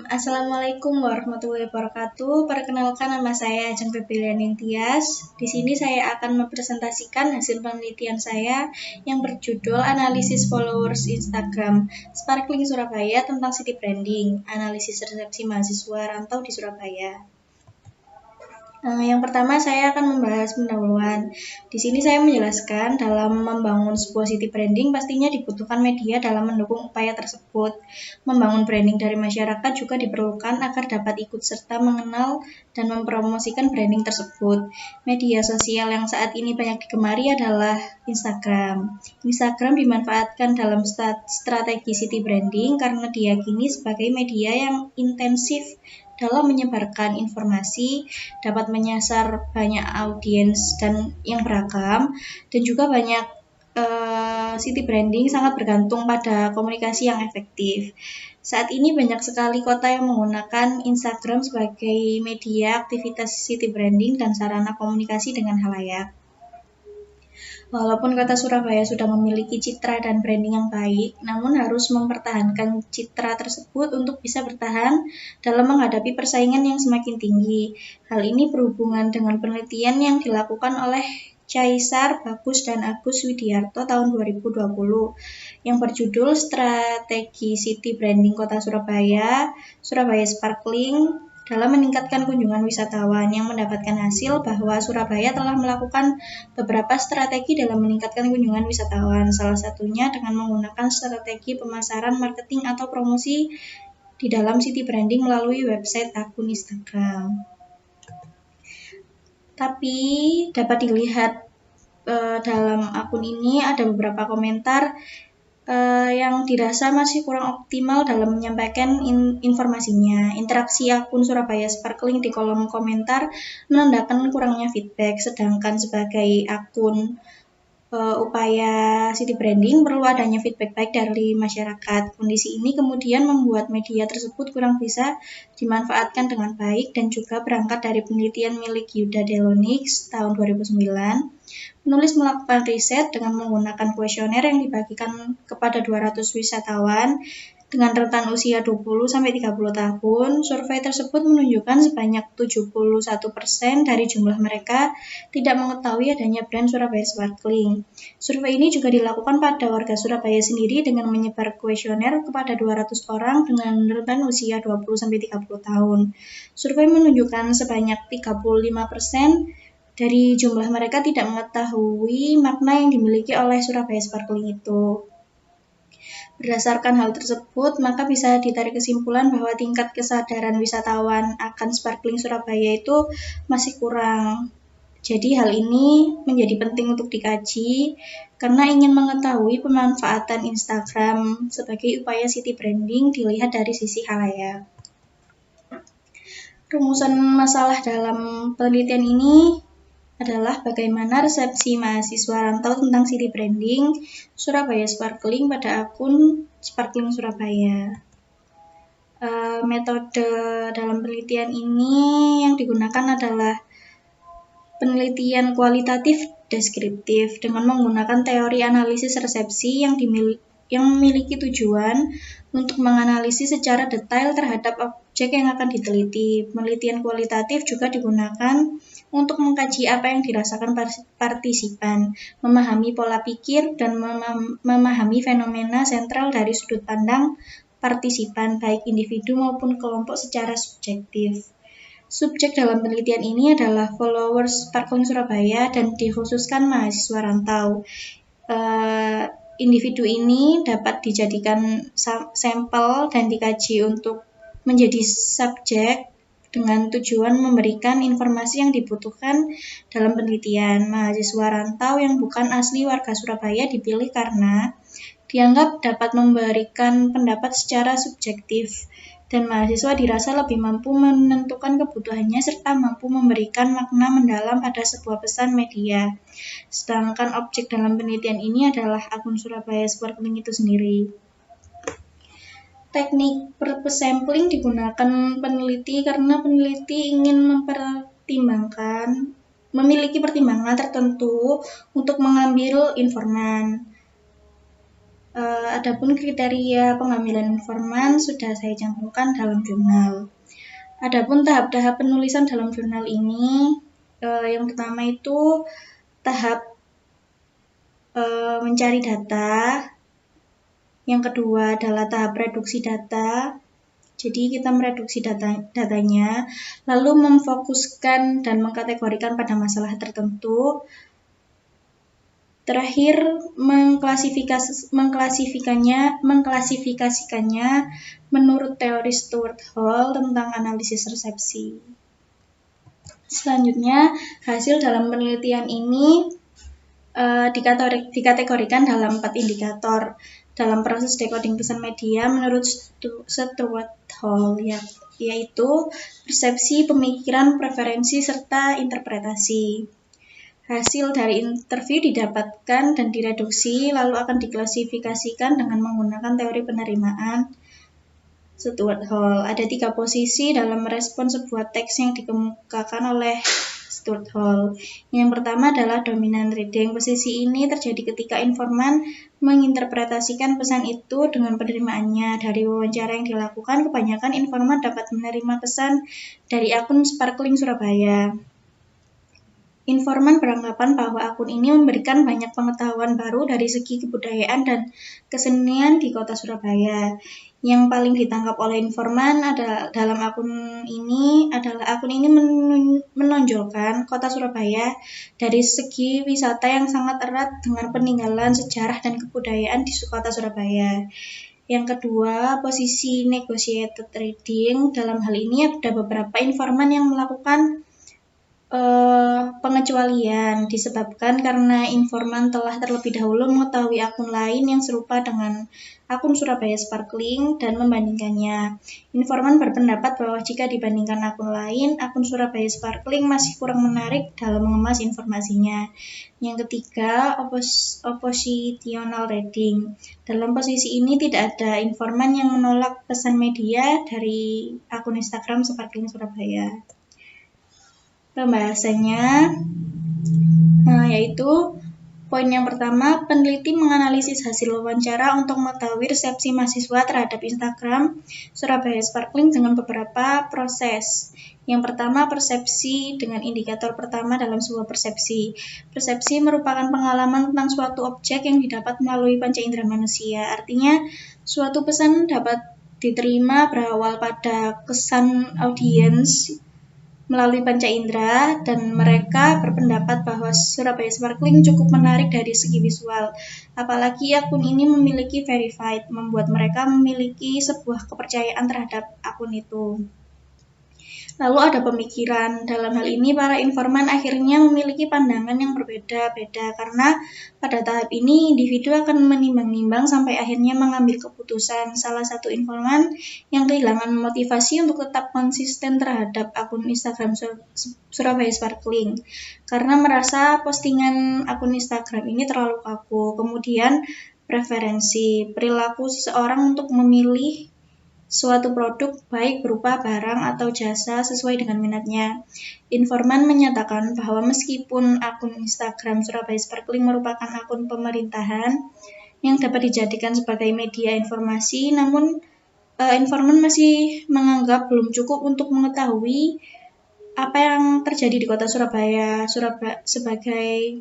Assalamualaikum warahmatullahi wabarakatuh. Perkenalkan, nama saya Ajeng Febriani Tias. Di sini saya akan mempresentasikan hasil penelitian saya yang berjudul Analisis Followers Instagram Sparkling Surabaya tentang City Branding, Analisis Resepsi Mahasiswa Rantau di Surabaya. Yang pertama saya akan membahas pendahuluan. Di sini saya menjelaskan dalam membangun sebuah city branding pastinya dibutuhkan media dalam mendukung upaya tersebut. Membangun branding dari masyarakat juga diperlukan agar dapat ikut serta mengenal dan mempromosikan branding tersebut. Media sosial yang saat ini banyak digemari adalah Instagram. Instagram dimanfaatkan dalam strategi city branding karena diyakini sebagai media yang intensif dalam menyebarkan informasi, dapat menyasar banyak audiens dan yang beragam, dan juga banyak city branding sangat bergantung pada komunikasi yang efektif. Saat ini banyak sekali kota yang menggunakan Instagram sebagai media aktivitas city branding dan sarana komunikasi dengan halayak. Walaupun kota Surabaya sudah memiliki citra dan branding yang baik, namun harus mempertahankan citra tersebut untuk bisa bertahan dalam menghadapi persaingan yang semakin tinggi. Hal ini berhubungan dengan penelitian yang dilakukan oleh Caesar, Bagus, dan Agus Widiarto tahun 2020 yang berjudul Strategi City Branding Kota Surabaya, Surabaya Sparkling, dalam meningkatkan kunjungan wisatawan yang mendapatkan hasil bahwa Surabaya telah melakukan beberapa strategi dalam meningkatkan kunjungan wisatawan, salah satunya dengan menggunakan strategi pemasaran, marketing, atau promosi di dalam city branding melalui website akun Instagram. Tapi dapat dilihat dalam akun ini ada beberapa komentar yang dirasa masih kurang optimal dalam menyampaikan informasinya. Interaksi akun Surabaya Sparkling di kolom komentar menandakan kurangnya feedback, sedangkan sebagai akun upaya city branding perlu adanya feedback baik dari masyarakat. Kondisi ini kemudian membuat media tersebut kurang bisa dimanfaatkan dengan baik dan juga berangkat dari penelitian milik Yuda Delonix tahun 2009. Penulis melakukan riset dengan menggunakan kuesioner yang dibagikan kepada 200 wisatawan dengan rentan usia 20-30 tahun. Survei tersebut menunjukkan sebanyak 71% dari jumlah mereka tidak mengetahui adanya brand Surabaya Sparkling. Survei ini juga dilakukan pada warga Surabaya sendiri dengan menyebar kuesioner kepada 200 orang dengan rentan usia 20-30 tahun. Survei menunjukkan sebanyak 35% dari jumlah mereka tidak mengetahui makna yang dimiliki oleh Surabaya Sparkling itu. Berdasarkan hal tersebut, maka bisa ditarik kesimpulan bahwa tingkat kesadaran wisatawan akan Sparkling Surabaya itu masih kurang. Jadi hal ini menjadi penting untuk dikaji karena ingin mengetahui pemanfaatan Instagram sebagai upaya city branding dilihat dari sisi halayak. Rumusan masalah dalam penelitian ini adalah bagaimana resepsi mahasiswa rantau tentang city branding Surabaya Sparkling pada akun Sparkling Surabaya. Metode dalam penelitian ini yang digunakan adalah penelitian kualitatif deskriptif dengan menggunakan teori analisis resepsi yang memiliki tujuan untuk menganalisis secara detail terhadap objek yang akan diteliti. Penelitian kualitatif juga digunakan untuk mengkaji apa yang dirasakan partisipan, memahami pola pikir, dan memahami fenomena sentral dari sudut pandang partisipan, baik individu maupun kelompok secara subjektif. Subjek dalam penelitian ini adalah followers Sparkling Surabaya dan dikhususkan mahasiswa rantau. Individu ini dapat dijadikan sampel dan dikaji untuk menjadi subjek dengan tujuan memberikan informasi yang dibutuhkan dalam penelitian. Mahasiswa rantau yang bukan asli warga Surabaya dipilih karena dianggap dapat memberikan pendapat secara subjektif dan mahasiswa dirasa lebih mampu menentukan kebutuhannya serta mampu memberikan makna mendalam pada sebuah pesan media. Sedangkan objek dalam penelitian ini adalah akun Surabaya Sparkling itu sendiri. Teknik purpose sampling digunakan peneliti karena peneliti ingin memiliki pertimbangan tertentu untuk mengambil informan. Adapun kriteria pengambilan informan sudah saya cantumkan dalam jurnal. Adapun tahap-tahap penulisan dalam jurnal ini, yang pertama itu tahap mencari data, yang kedua adalah tahap reduksi data. Jadi kita mereduksi datanya, lalu memfokuskan dan mengkategorikan pada masalah tertentu. Terakhir, mengklasifikasikannya menurut teori Stuart Hall tentang analisis resepsi. Selanjutnya, hasil dalam penelitian ini dikategorikan dalam 4 indikator dalam proses decoding pesan media menurut Stuart Hall, yaitu persepsi, pemikiran, preferensi, serta interpretasi. Hasil dari interview didapatkan dan direduksi, lalu akan diklasifikasikan dengan menggunakan teori penerimaan Stuart Hall. Ada 3 posisi dalam merespon sebuah teks yang dikemukakan oleh Stuart Hall. Yang pertama adalah dominant reading. Posisi ini terjadi ketika informan menginterpretasikan pesan itu dengan penerimaannya. Dari wawancara yang dilakukan, kebanyakan informan dapat menerima pesan dari akun Sparkling Surabaya. Informan beranggapan bahwa akun ini memberikan banyak pengetahuan baru dari segi kebudayaan dan kesenian di kota Surabaya. Yang paling ditangkap oleh informan dalam akun ini adalah akun ini menonjolkan kota Surabaya dari segi wisata yang sangat erat dengan peninggalan sejarah dan kebudayaan di kota Surabaya. Yang kedua, posisi negotiated reading. Dalam hal ini ada beberapa informan yang melakukan pengecualian disebabkan karena informan telah terlebih dahulu mengetahui akun lain yang serupa dengan akun Surabaya Sparkling dan membandingkannya. Informan berpendapat bahwa jika dibandingkan akun lain, akun Surabaya Sparkling masih kurang menarik dalam mengemas informasinya. Yang ketiga, oppositional reading. Dalam posisi ini tidak ada informan yang menolak pesan media dari akun Instagram Sparkling Surabaya. Pembahasannya yaitu poin yang pertama, peneliti menganalisis hasil wawancara untuk mengetahui resepsi mahasiswa terhadap Instagram Surabaya Sparkling dengan beberapa proses. Yang pertama, persepsi dengan indikator pertama dalam sebuah persepsi. Persepsi merupakan pengalaman tentang suatu objek yang didapat melalui panca indera manusia. Artinya, suatu pesan dapat diterima berawal pada kesan audiens melalui panca indera, dan mereka berpendapat bahwa Surabaya Sparkling cukup menarik dari segi visual. Apalagi akun ini memiliki verified, membuat mereka memiliki sebuah kepercayaan terhadap akun itu. Lalu ada pemikiran. Dalam hal ini, para informan akhirnya memiliki pandangan yang berbeda-beda karena pada tahap ini individu akan menimbang-nimbang sampai akhirnya mengambil keputusan. Salah satu informan yang kehilangan motivasi untuk tetap konsisten terhadap akun Instagram Surabaya Sparkling karena merasa postingan akun Instagram ini terlalu kaku. Kemudian preferensi, perilaku seseorang untuk memilih suatu produk baik berupa barang atau jasa sesuai dengan minatnya. Informan menyatakan bahwa meskipun akun Instagram Surabaya Sparkling merupakan akun pemerintahan yang dapat dijadikan sebagai media informasi, namun informan masih menganggap belum cukup untuk mengetahui apa yang terjadi di kota Surabaya sebagai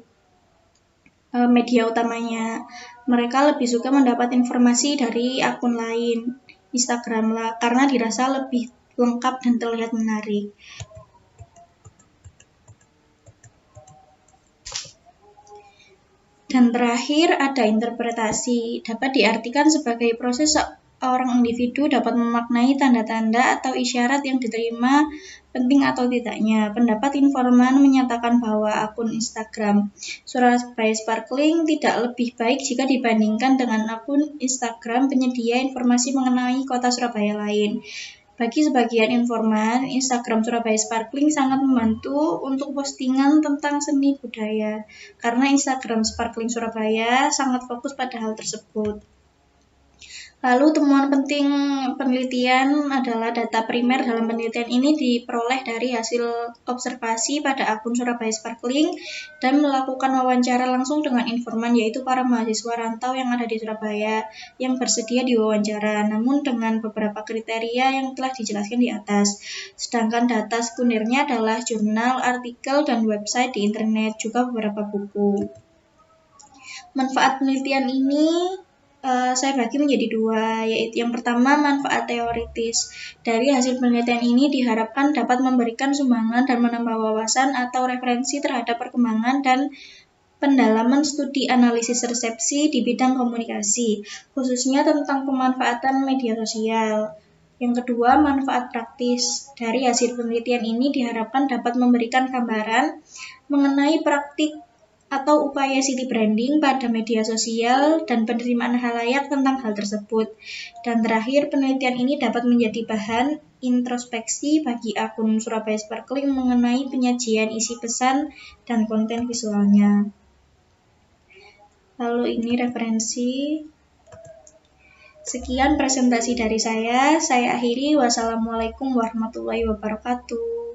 media utamanya. Mereka lebih suka mendapat informasi dari akun lain, Instagram lah, karena dirasa lebih lengkap dan terlihat menarik. Dan terakhir ada interpretasi, dapat diartikan sebagai proses seorang individu dapat memaknai tanda-tanda atau isyarat yang diterima penting atau tidaknya. Pendapat informan menyatakan bahwa akun Instagram Surabaya Sparkling tidak lebih baik jika dibandingkan dengan akun Instagram penyedia informasi mengenai kota Surabaya lain. Bagi sebagian informan, Instagram Surabaya Sparkling sangat membantu untuk postingan tentang seni budaya, karena Instagram Sparkling Surabaya sangat fokus pada hal tersebut. Lalu temuan penting penelitian adalah data primer dalam penelitian ini diperoleh dari hasil observasi pada akun Surabaya Sparkling dan melakukan wawancara langsung dengan informan, yaitu para mahasiswa rantau yang ada di Surabaya yang bersedia diwawancara, namun dengan beberapa kriteria yang telah dijelaskan di atas. Sedangkan data sekundernya adalah jurnal, artikel, dan website di internet, juga beberapa buku. Manfaat penelitian ini saya bagi menjadi dua, yaitu yang pertama manfaat teoritis. Dari hasil penelitian ini diharapkan dapat memberikan sumbangan dan menambah wawasan atau referensi terhadap perkembangan dan pendalaman studi analisis resepsi di bidang komunikasi, khususnya tentang pemanfaatan media sosial. Yang kedua, manfaat praktis. Dari hasil penelitian ini diharapkan dapat memberikan gambaran mengenai praktik atau upaya city branding pada media sosial dan penerimaan khalayak tentang hal tersebut. Dan terakhir, penelitian ini dapat menjadi bahan introspeksi bagi akun Surabaya Sparkling mengenai penyajian isi pesan dan konten visualnya. Lalu ini referensi. Sekian presentasi dari saya akhiri. Wassalamualaikum warahmatullahi wabarakatuh.